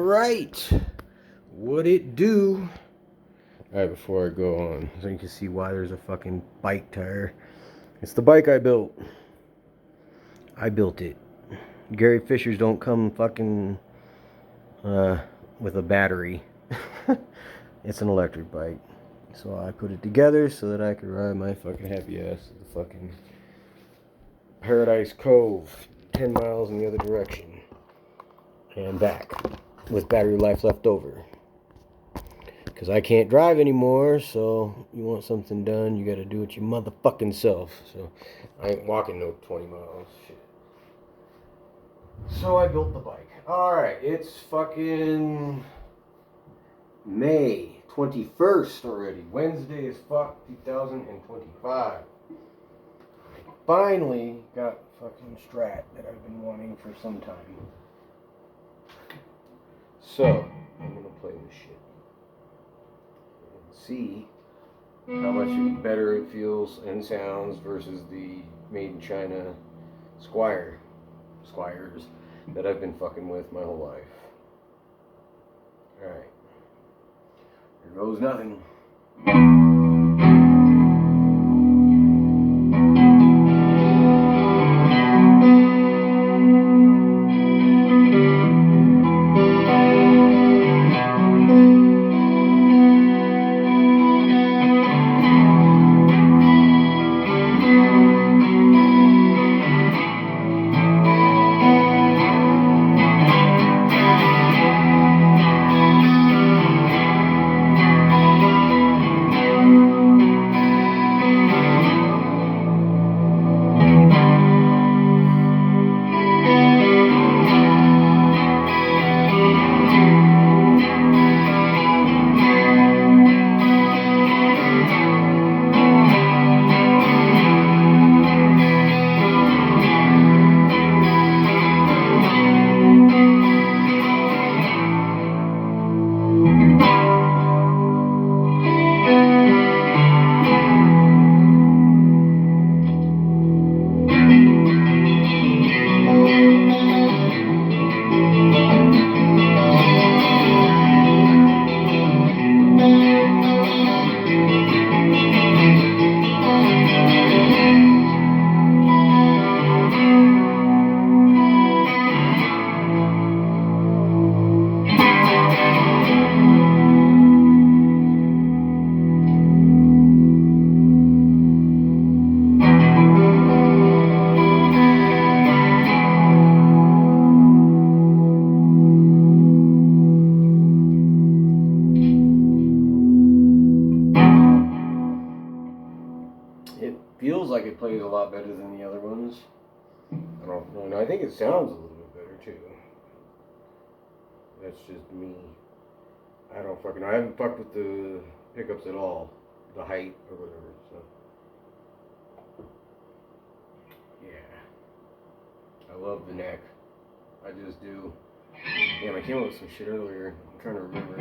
Alright, what it do? Alright, before I go on, so you can see why there's a fucking bike tire. It's the bike I built. I built it. Gary Fishers don't come fucking with a battery. It's an electric bike. So I put it together so that I could ride my fucking happy ass to the fucking Paradise Cove, 10 miles in the other direction. And back with battery life left over, because I can't drive anymore. So you want something done, you gotta do it your motherfucking self. So I ain't walking no 20 miles. Shit. So I built the bike. Alright, it's fucking May 21st already. Wednesday is fuck 2025. I finally got fucking Strat that I've been wanting for some time. So, I'm going to play this shit and see how much better it feels and sounds versus the made in China Squires that I've been fucking with my whole life. Alright. Here goes nothing. It feels like it plays a lot better than the other ones. I don't know. I think it sounds a little bit better too. That's just me. I haven't fucked with the pickups at all. The height or whatever, so. Yeah. I love the neck. I just do. Damn, I came up with some shit earlier. I'm trying to remember.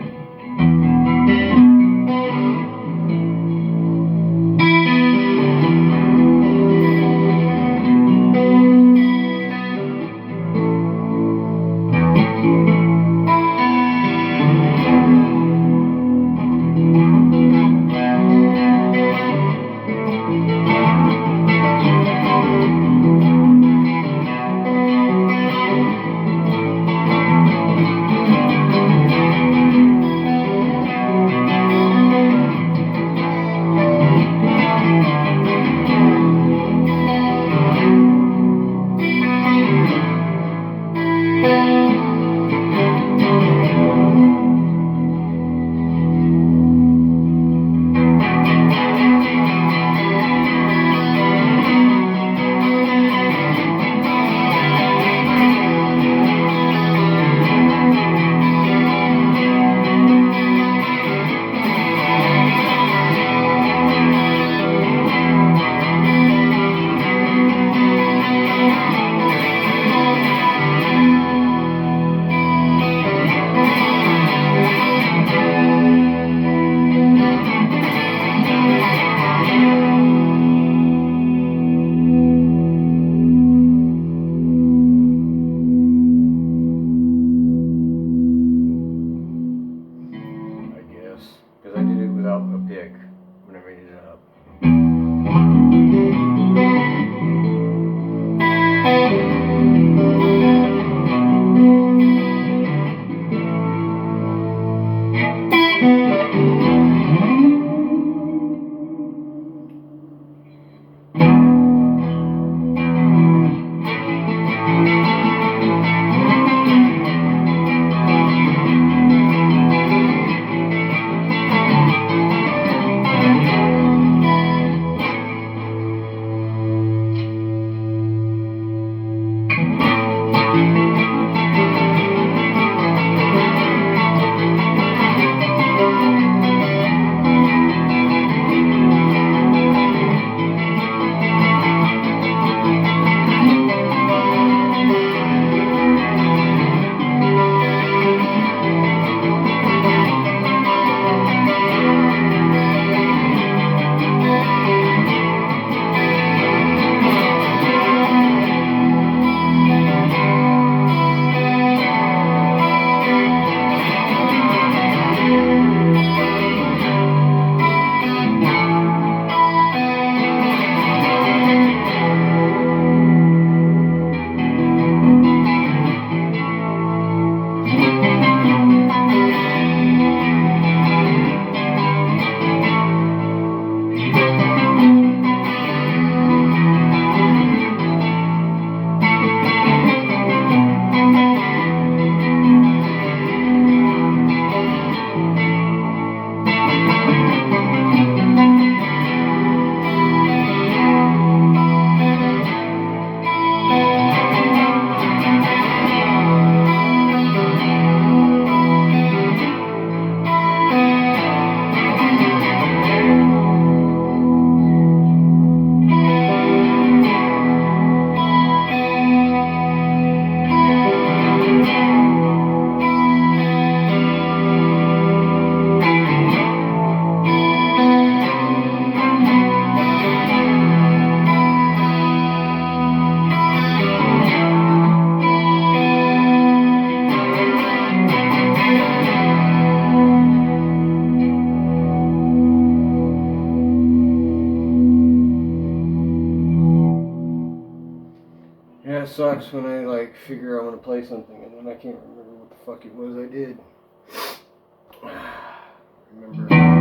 sucks when I like figure I want to play something and then I can't remember what the fuck it was I did. Remember.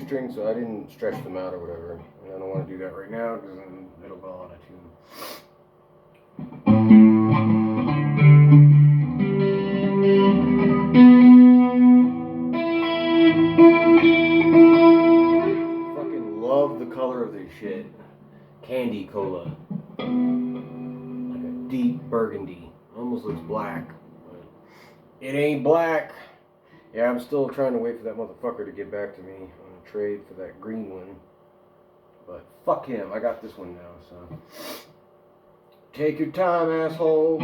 Strings, so I didn't stretch them out or whatever. And I don't want to do that right now because then it'll go out of tune. Fucking love the color of this shit. Candy cola. Like a deep burgundy. Almost looks black. But it ain't black. Yeah, I'm still trying to wait for that motherfucker to get back to me on a trade for that green one. But fuck him, I got this one now, so. Take your time, asshole.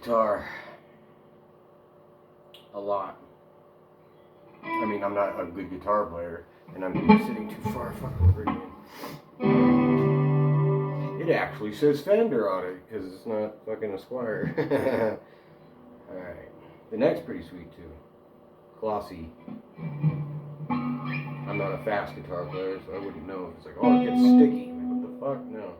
guitar. A lot. I mean, I'm not a good guitar player, and I'm sitting too far fucking over again. It actually says Fender on it, because it's not fucking a Squier. Alright. The neck's pretty sweet, too. Glossy. I'm not a fast guitar player, so I wouldn't know if it's like, oh, it gets sticky. Like, what the fuck? No.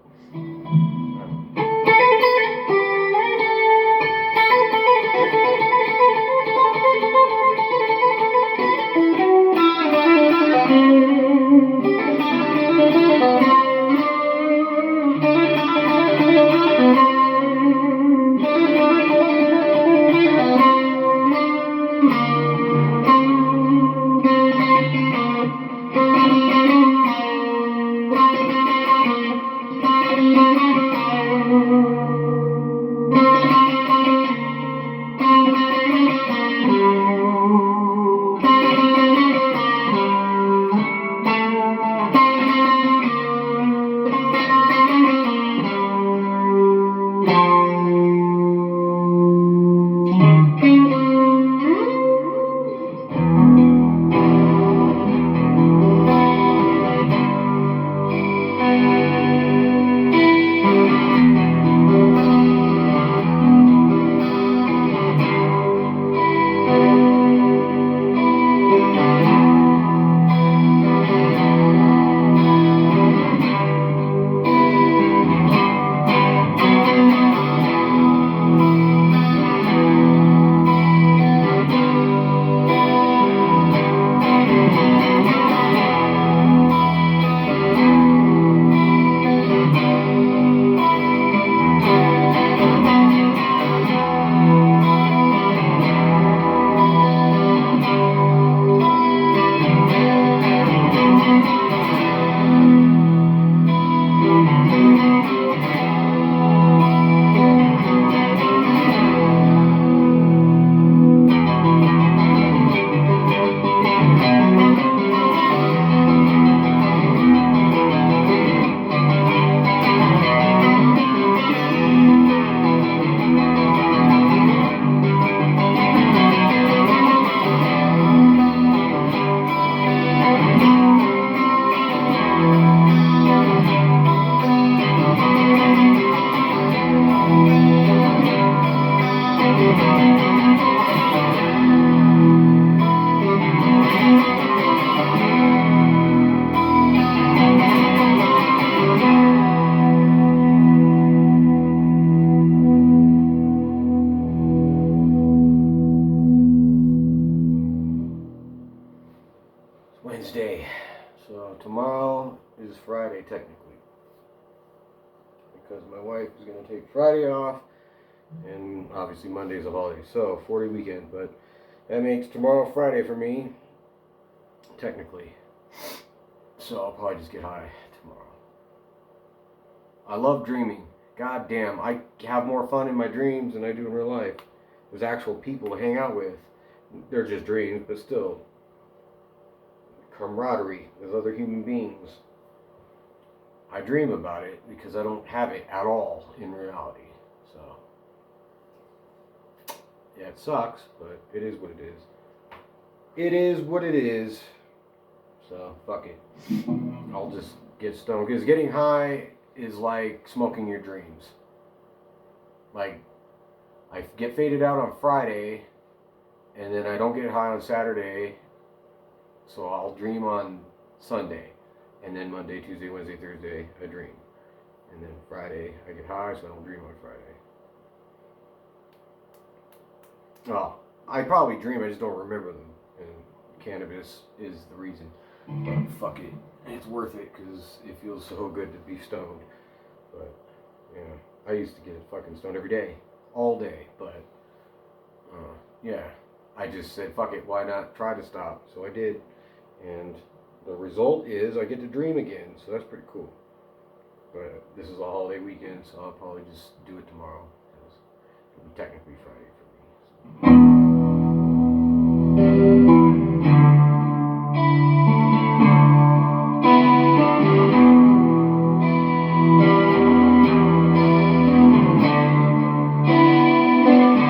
Wednesday. So tomorrow is Friday technically, because my wife is going to take Friday off, and obviously Monday's a holiday, so 40 weekend, but that makes tomorrow Friday for me, technically. So I'll probably just get high tomorrow. I love dreaming. God damn, I have more fun in my dreams than I do in real life. There's actual people to hang out with. They're just dreams, but still. Camaraderie with other human beings. I dream about it because I don't have it at all in reality. So, yeah, it sucks, but it is what it is. It is what it is. So, fuck it. I'll just get stoned. Because getting high is like smoking your dreams. Like, I get faded out on Friday, and then I don't get high on Saturday, so I'll dream on Sunday, and then Monday, Tuesday, Wednesday, Thursday, I dream. And then Friday, I get high, so I don't dream on Friday. Well, I probably dream, I just don't remember them. And cannabis is the reason. But fuck it. It's worth it, because it feels so good to be stoned. But, yeah, I used to get fucking stoned every day. All day. But, yeah. I just said, fuck it, why not try to stop? So I did. And the result is I get to dream again, so that's pretty cool. But this is a holiday weekend, so I'll probably just do it tomorrow, because it'll be technically Friday for me. So.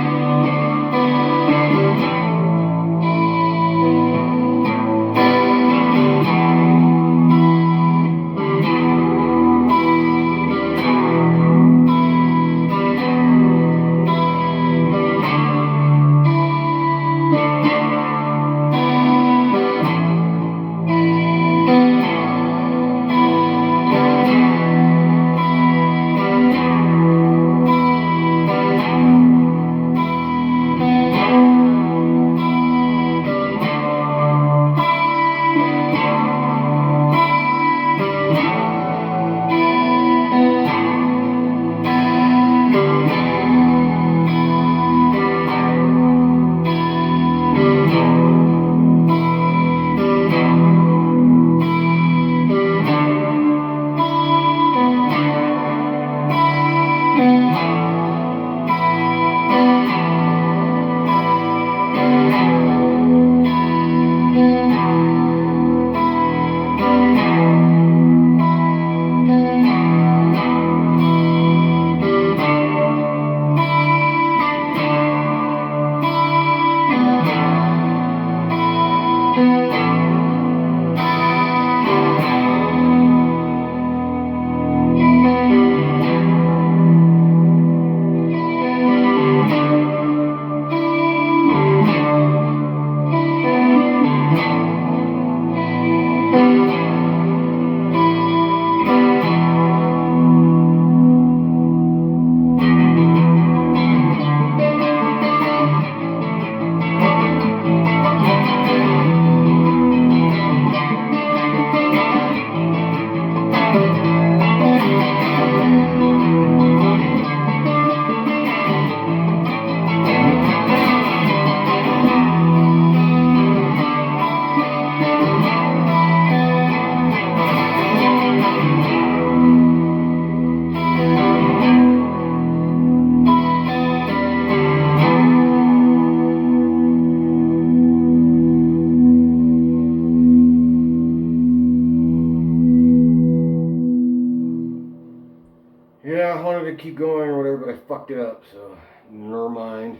to keep going or whatever, but I fucked it up, so never mind.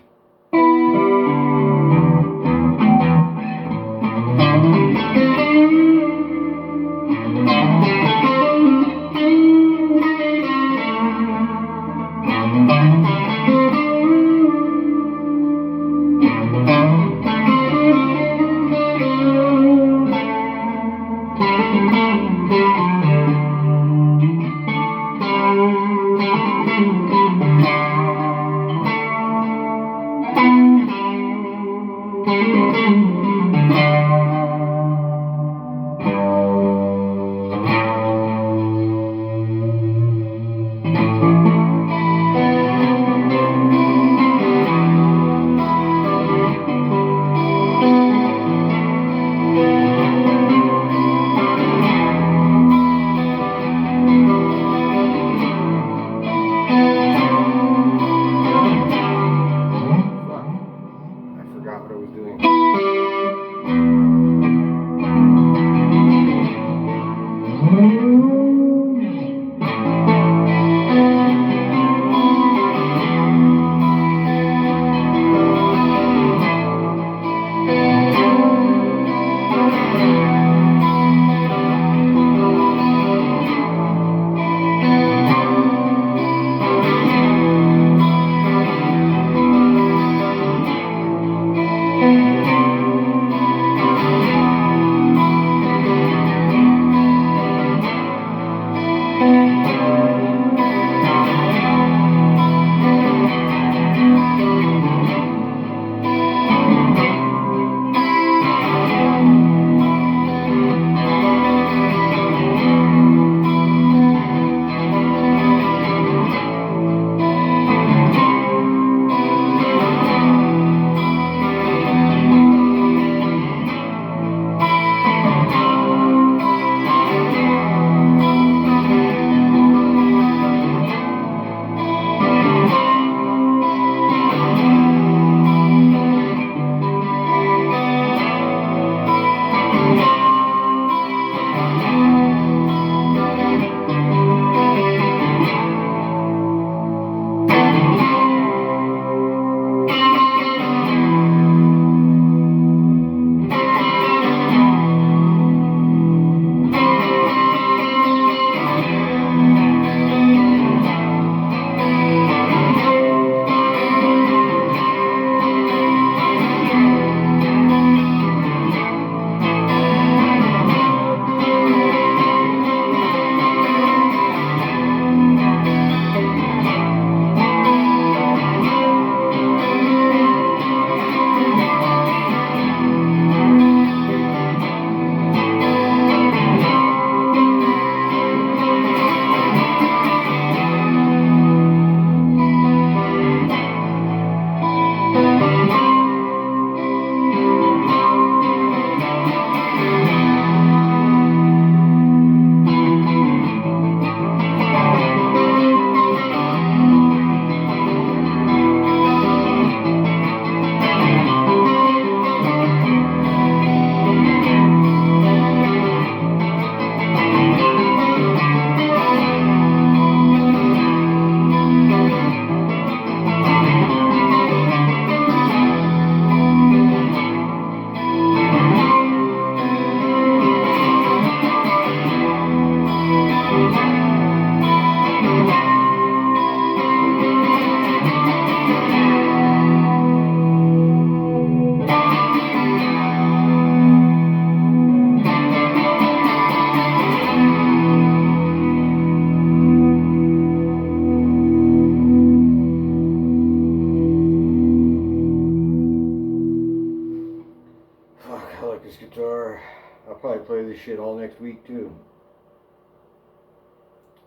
this guitar. I'll probably play this shit all next week too.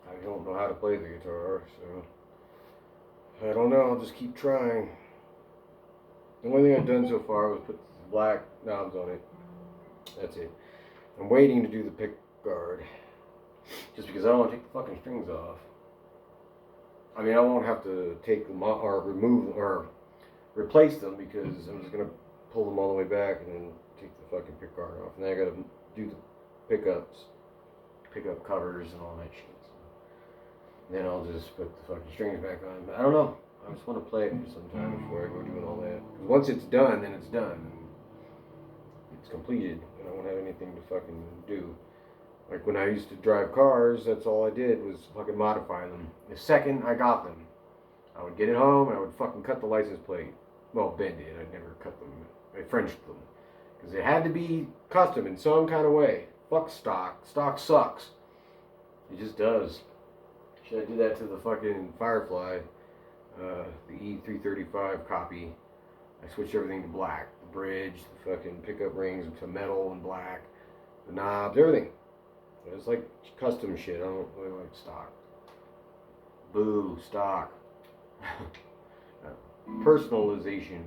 I don't know how to play the guitar, so I don't know. I'll just keep trying. The only thing I've done so far was put black knobs on it. That's it. I'm waiting to do the pick guard, just because I don't want to take the fucking strings off. I mean, I won't have to take them off or remove or replace them, because I'm just gonna pull them all the way back and then take the fucking pick guard off, and then I gotta do the pickup covers and all that shit. Then I'll just put the fucking strings back on. But I don't know. I just want to play it for some time before I go doing all that. 'Cause once it's done, then it's done. It's completed. And I won't have anything to fucking do. Like when I used to drive cars, that's all I did was fucking modify them. The second I got them, I would get it home and I would fucking cut the license plate. Well, Ben did. I'd never cut them. I Frenched them. Because it had to be custom in some kind of way. Fuck stock. Stock sucks. It just does. Should I do that to the fucking Firefly, the E335 copy? I switched everything to black. The bridge, the fucking pickup rings to metal and black. The knobs, everything. It's like custom shit. I don't really like stock. Boo, stock. Personalization.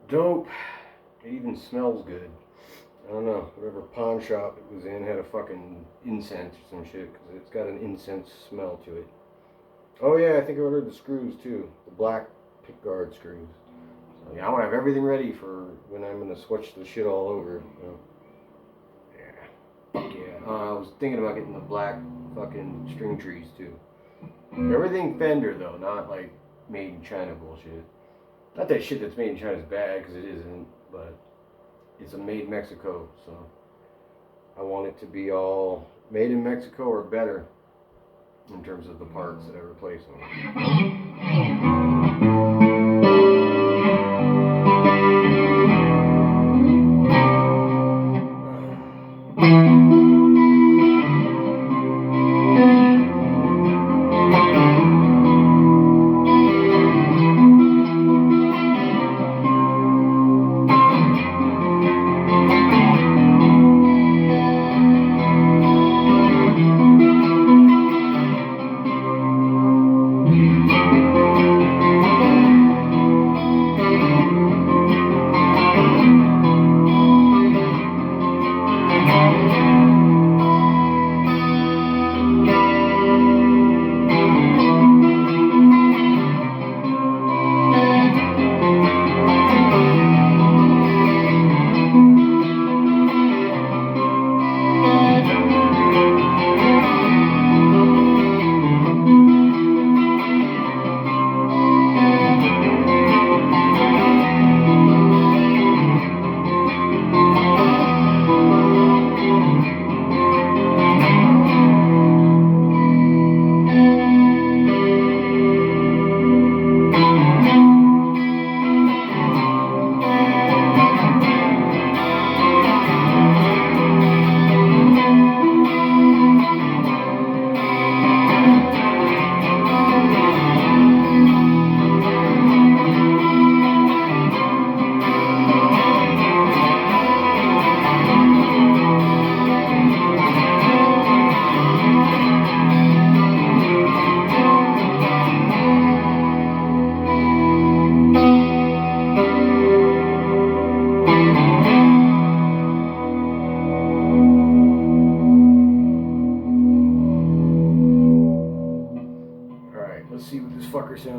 Dope. It even smells good. I don't know. Whatever pawn shop it was in had a fucking incense or some shit because it's got an incense smell to it. Oh yeah, I think I ordered the screws too. The black pickguard screws. So yeah, I want to have everything ready for when I'm going to switch the shit all over. You know? Yeah. Yeah. I was thinking about getting the black fucking string trees too. Everything Fender though, not like made in China bullshit. Not that shit that's made in China is bad, because it isn't, but it's a made Mexico, so I want it to be all made in Mexico or better in terms of the parts that I replace them.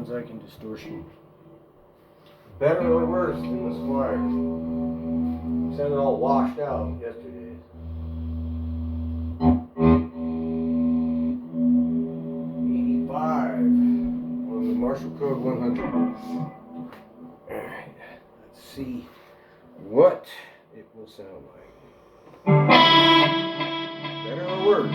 sounds like in distortion. Better or worse than the Squier? Sounded all washed out yesterday. 85 on the Marshall Code 100. Alright, let's see what it will sound like. Better or worse?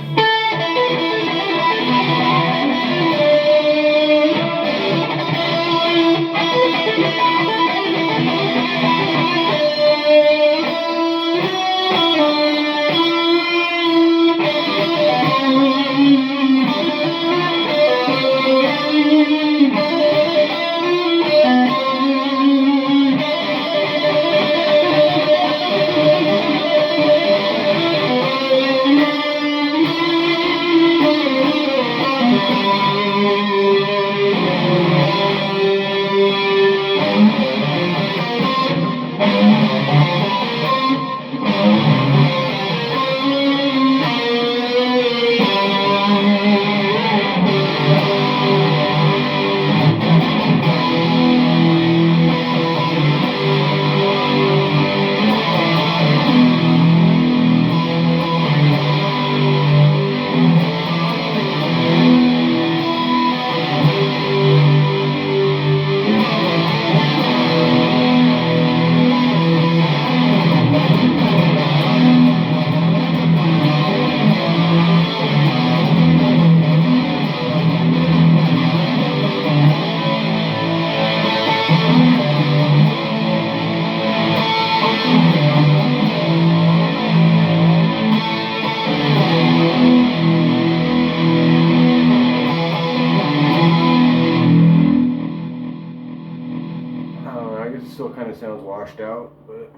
I guess it still kind of sounds washed out, but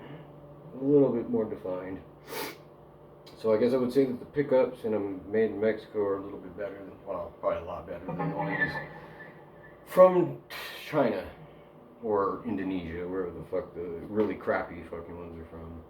a little bit more defined. So I guess I would say that the pickups in a made in Mexico are a little bit better than, well, probably a lot better than the ones from China or Indonesia, wherever the fuck the really crappy fucking ones are from.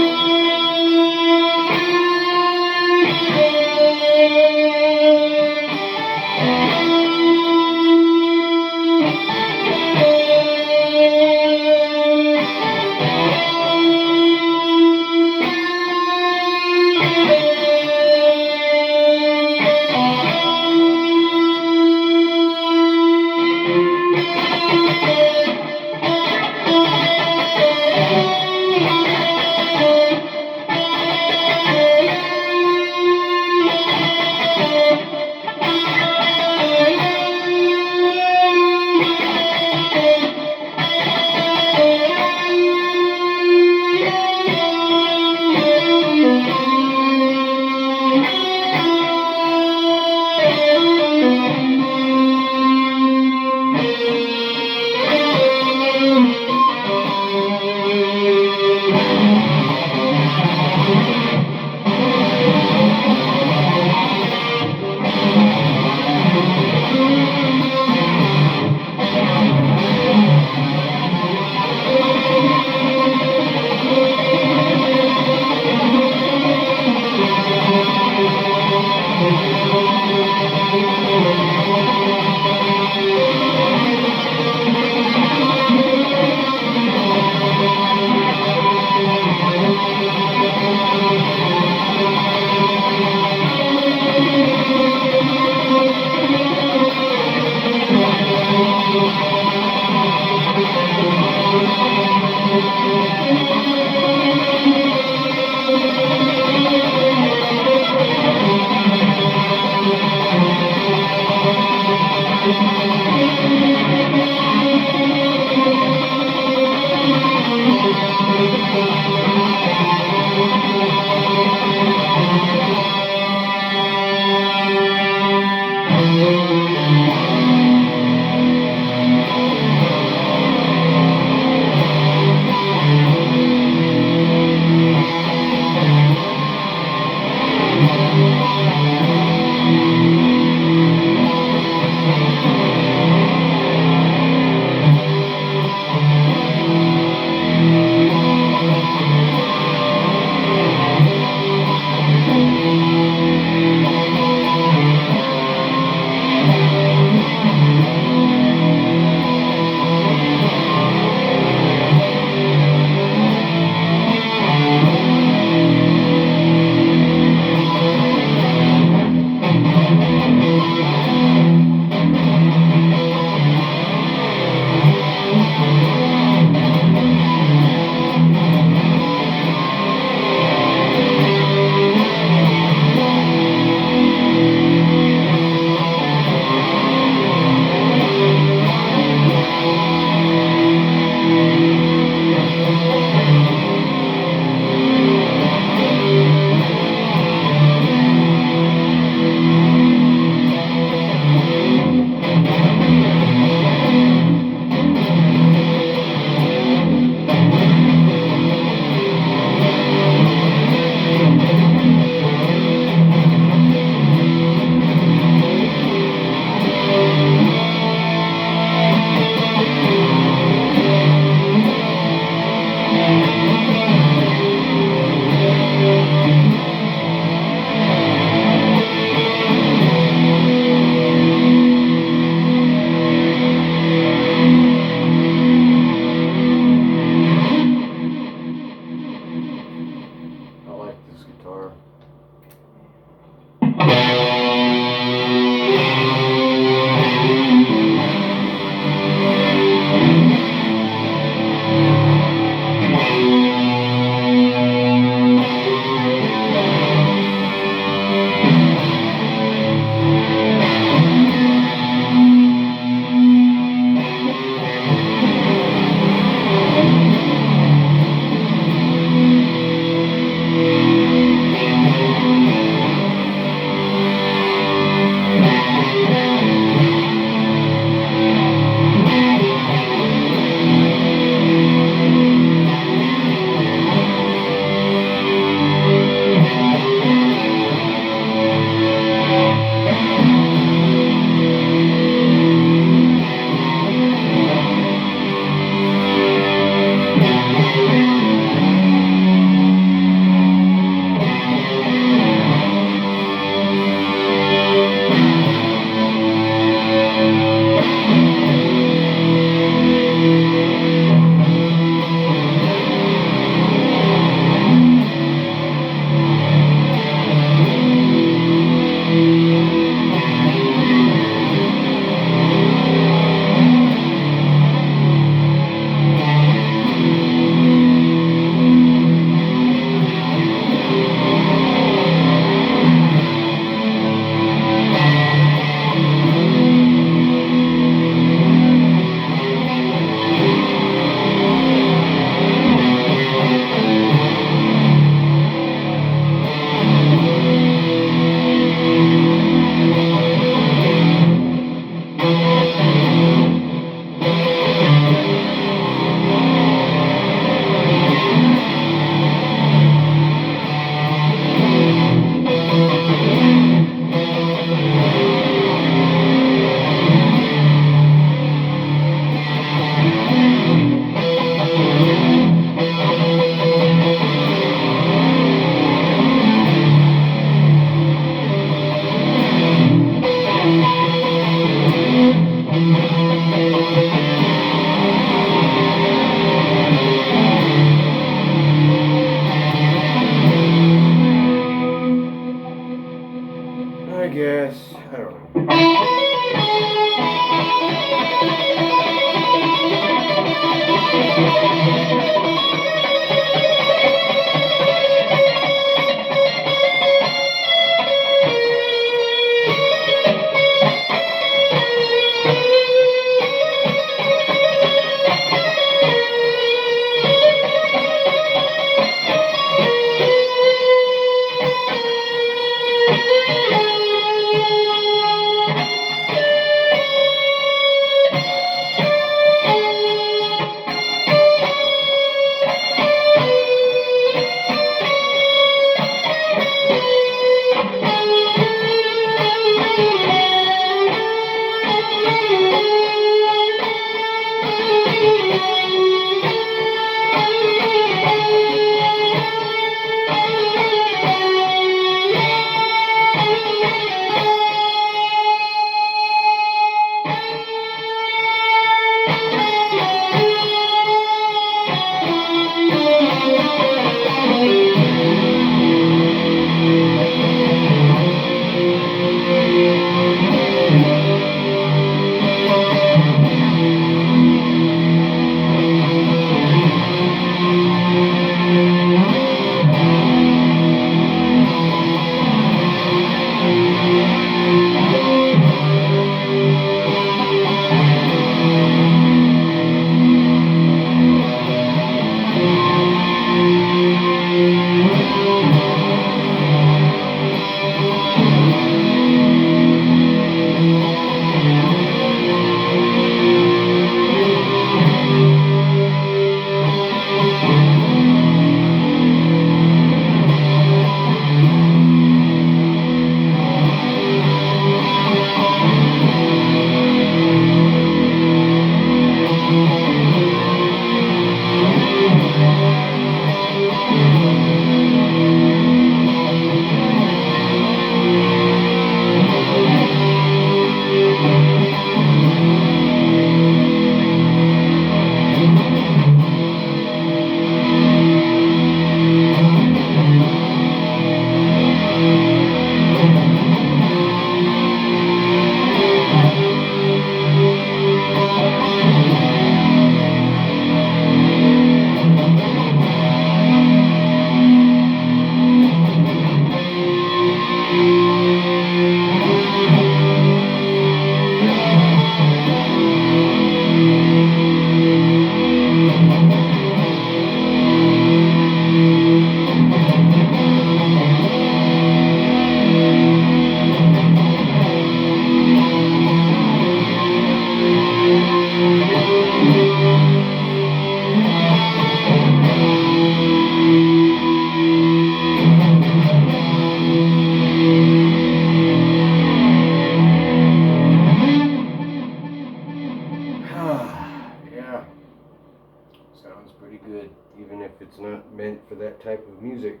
sounds pretty good, even if it's not meant for that type of music.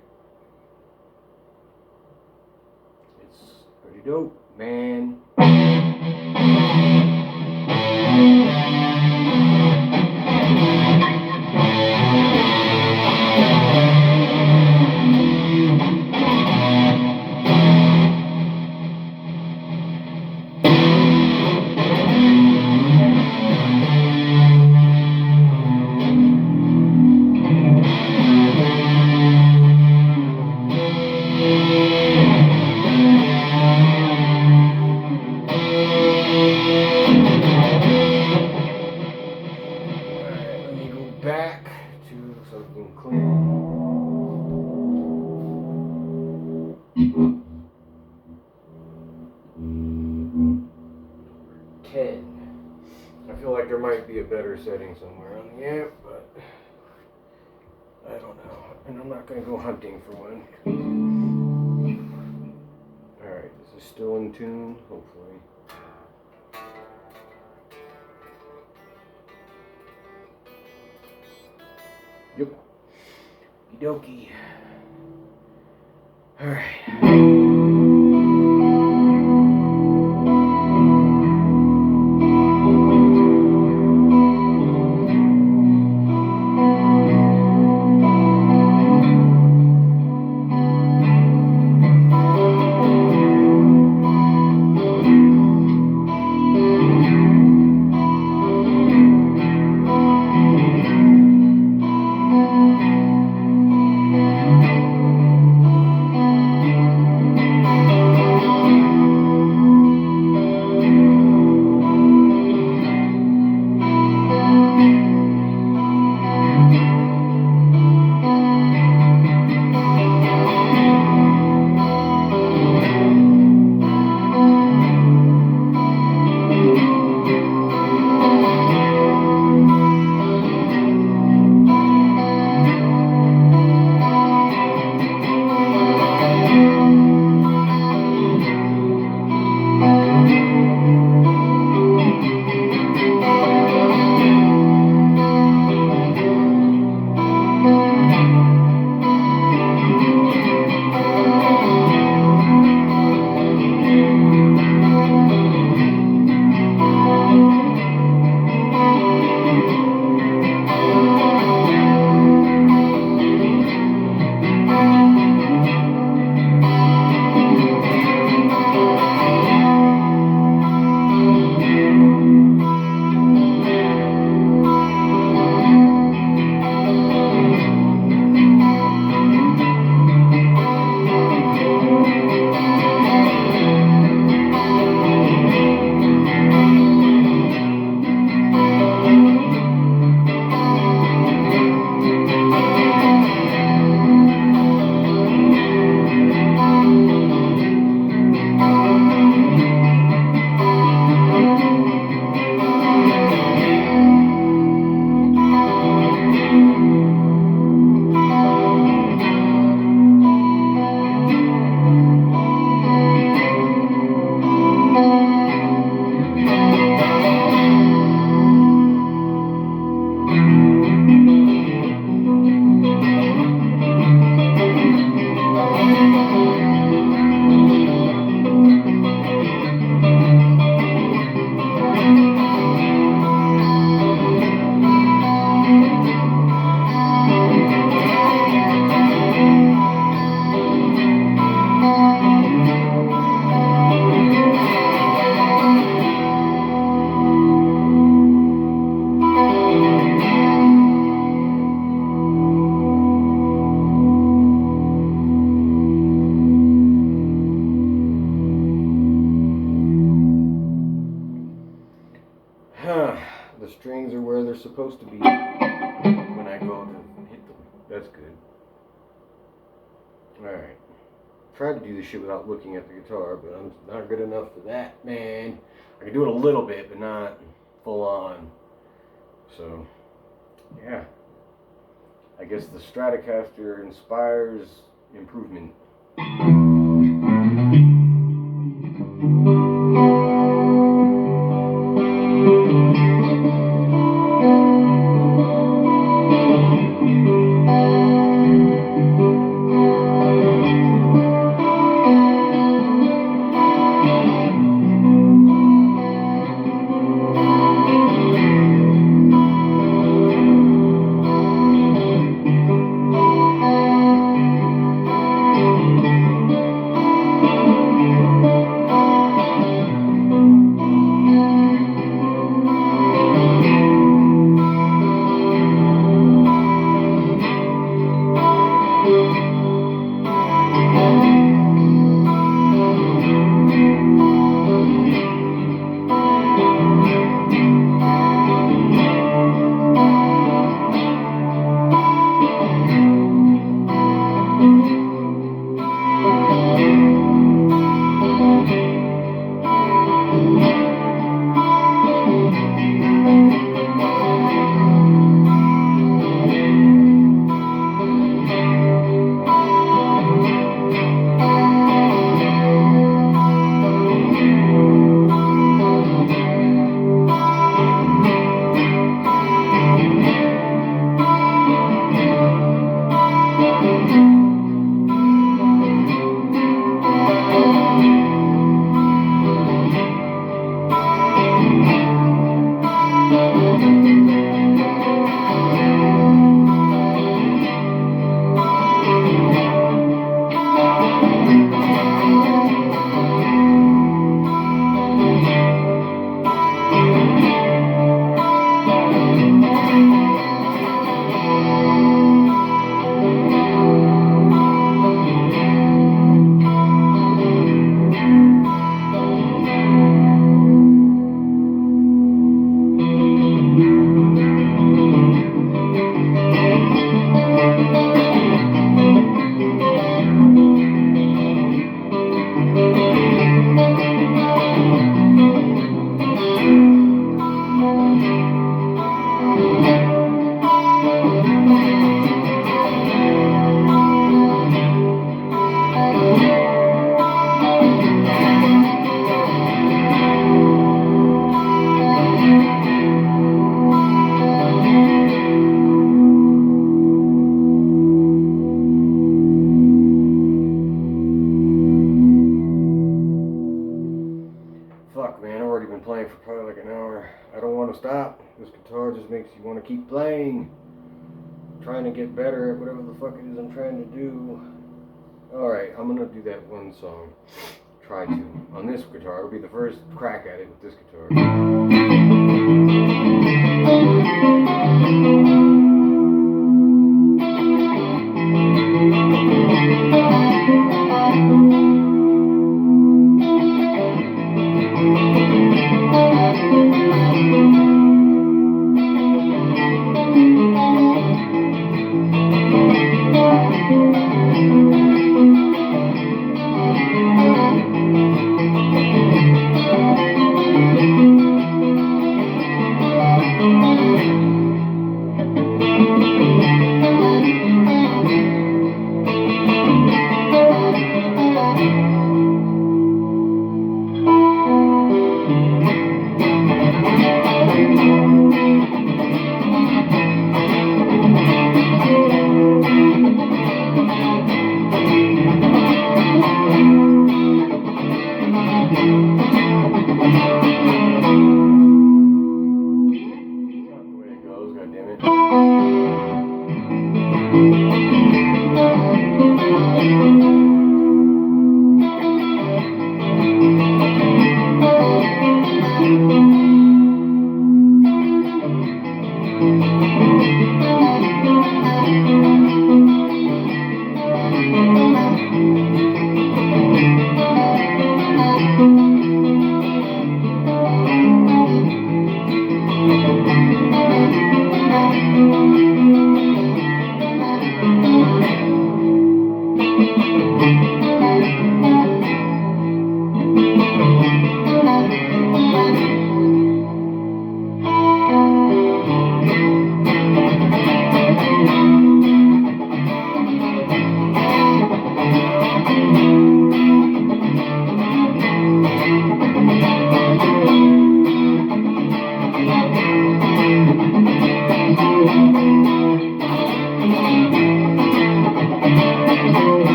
It's pretty dope, man. Back to something clean. 10. I feel like there might be a better setting somewhere on the amp, but I don't know. And I'm not going to go hunting for one. Alright, this is still in tune, hopefully. Yep. Okie dokie. Alright. The strings are where they're supposed to be when I go to hit them. That's good. Alright. Tried to do this shit without looking at the guitar, but I'm not good enough for that, man. I can do it a little bit, but not full on. So, yeah. I guess the Stratocaster inspires improvement. This guitar just makes you want to keep playing. Trying to get better at whatever the fuck it is I'm trying to do. Alright, I'm gonna do that one song. Try to. On this guitar. It'll be the first crack at it with this guitar.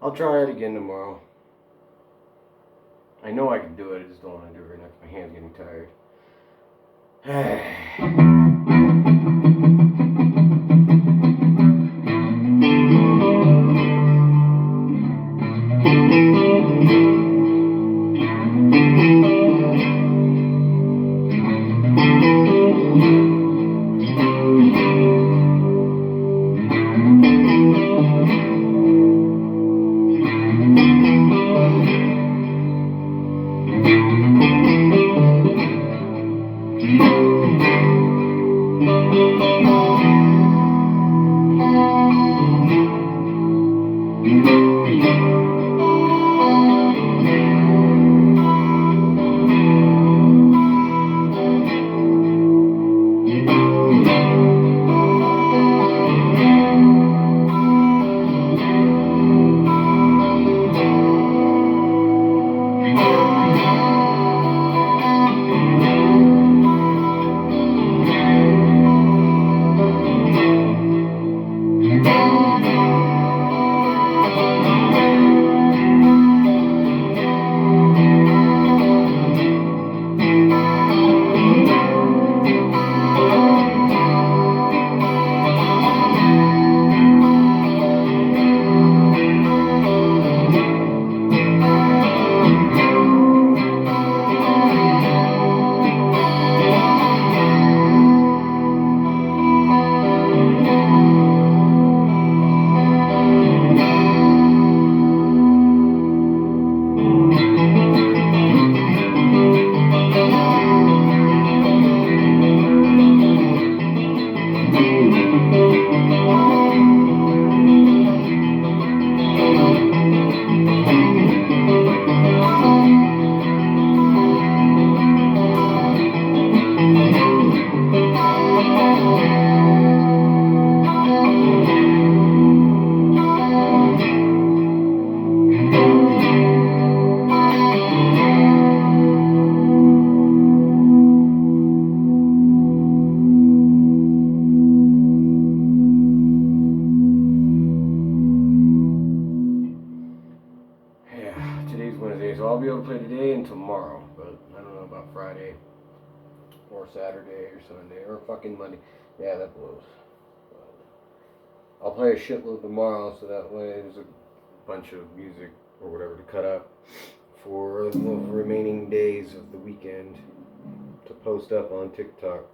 I'll try it again tomorrow. I know I can do it, I just don't want to do it right now because my hand's getting tired. in tomorrow, but I don't know about Friday or Saturday or Sunday or fucking Monday. Yeah, that blows. I'll play a shitload tomorrow, so that way there's a bunch of music or whatever to cut up for the remaining days of the weekend to post up on TikTok.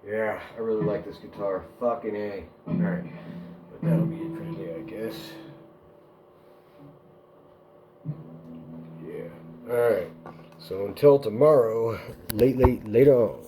Yeah, I really like this guitar. Fucking A. Alright, but that'll be it for today, I guess. Yeah. Alright, so until tomorrow, later on.